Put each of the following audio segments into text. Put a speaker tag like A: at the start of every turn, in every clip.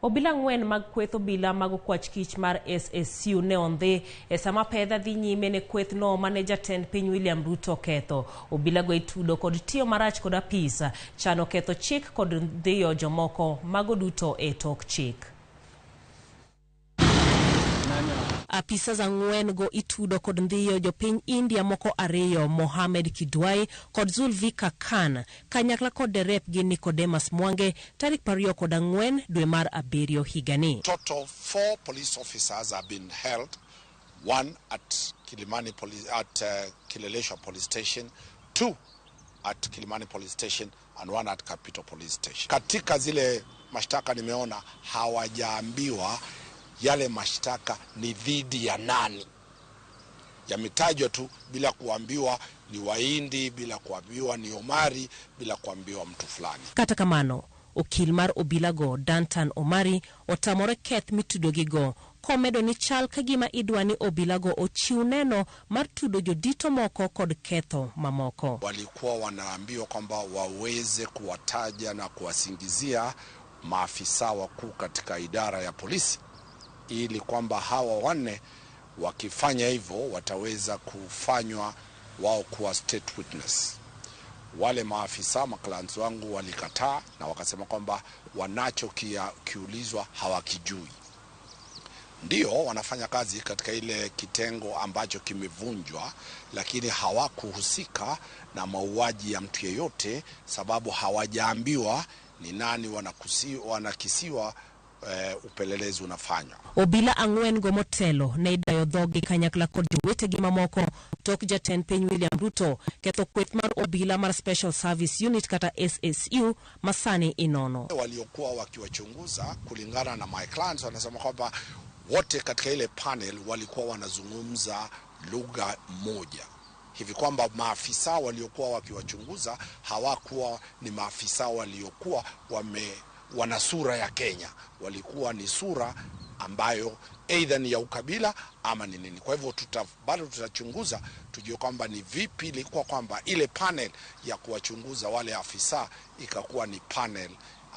A: Obila ng'wen mag kweth obila mag okwach kich mar SSU ne ondhi e sama pedha dhi nyime ne kweth no mane jatend piny William Ruto ketho. Obila go itudo kod tiyo marach kod apisa chano ketho chik kod dhiyo jomoko mago duto e tok chik. Apisa za ng'wen go itudo kod ndhiyo jopiny India moko ariyo, Mohamed Kidwai kod Zulvika Khan, kanyakla kod derep gi Nicodemus Mwange tarik 24 dwe mar Abirio higani.
B: Total 4 police officers have been held, one at Kileleshwa Police Station, 2 at Kilimani Police Station and 1 at Capital Police Station. Katika zile mashtaka nimeona hawajaambiwa yale mashtaka ni dhidi ya nani. Yametajwa tu bila kuambiwa ni Wahindi, bila kuambiwa ni Omari, bila kuambiwa mtu fulani.
A: Kata kamano, okil mar Obila go Dantan Omari otamore keth mitudogi go, komedo ni chal kagima idwani Obila go ochiw neno mar tudo jodito moko kod ketho mamoko.
B: Walikuwa wanaambiwa kwamba waweze kuwataja na kuwasingizia maafisa wakuu katika idara ya polisi, ili kwamba hawa wanne wakifanya hivyo wataweza kufanywa wao kuwa state witness. Wale maafisa maklans wangu walikataa na wakasema kwamba wanachokiulizwa hawakijui. Ndio wanafanya kazi katika ile kitengo ambacho kimevunjwa, lakini hawakuhusika na mauaji ya mtu yeyote, sababu hawajaambiwa ni nani wanakisiwa upelelezi unafanywa.
A: Obila ang'wen go motelo ne idayo dhogi kanyakla kod jowetegi mamoko tok jatend piny William Ruto ketho kweth mar Obila mar Special Service Unit kata SSU masani inono.
B: Waliokuwa wakiwachunguza kulingana na my clients wanasema kwamba wote katika ile panel walikuwa wanazungumza lugha moja, hivi kwamba maafisa waliokuwa wakiwachunguza hawakuwa ni maafisa waliokuwa wana sura ya Kenya, walikuwa ni sura ambayo either ni ya ukabila ama ni nini. Kwa hivyo bado tutachunguza tujue kwamba ni vipi ilikuwa kwamba ile panel ya kuwachunguza wale afisa ikakuwa ni panel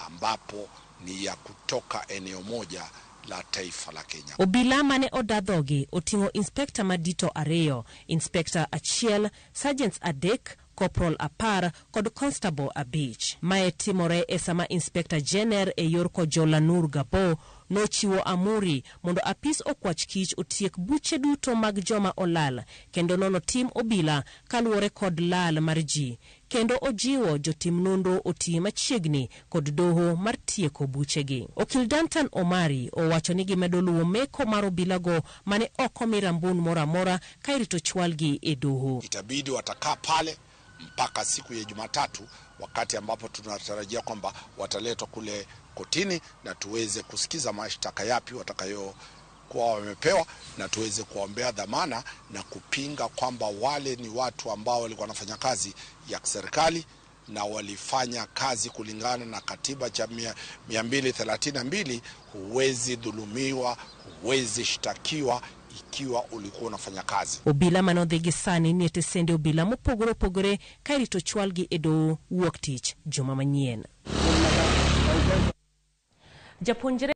B: ambapo ni ya kutoka eneo moja la taifa la Kenya.
A: Obila mane odadhogi otingo inspector madito ariyo, inspector achiel, sergeants adek, Corporal apar kod Constable abich. Mae timore e sama Inspector General e yor Kojola Nur Gabo nochiwo amuri mondo apis okwach kich otiek buche duto mag joma olal, kendo nono tim Obila kaluwore kod lal mar ji, kendo ojiwo jotim nonro oti machiegni kod doho mar tieko buchegi. Okil Dantan Omari owacho ni gimedo luwo meko mar Obila go mane oko mirambun moramora kairito chwalgi e doho.
B: Itabidi watakaa pale mpaka siku ya Jumatatu, wakati ambapo tunatarajia kwamba wataletwa kule kotini na tuweze kusikiza mashtaka yapi watakayokuwa wamepewa, na tuweze kuombea dhamana na kupinga kwamba wale ni watu ambao walikuwa wanafanya kazi ya serikali na walifanya kazi kulingana na katiba cha 232. Huwezi dhulumiwa, huwezi shtakiwa ikiwa ulikuwa unafanya kazi.
A: Obila manodhigi sani ni etesende Obila mopogore opogore kairito chwalgi edo wuok tich juma manyien. Japuonjre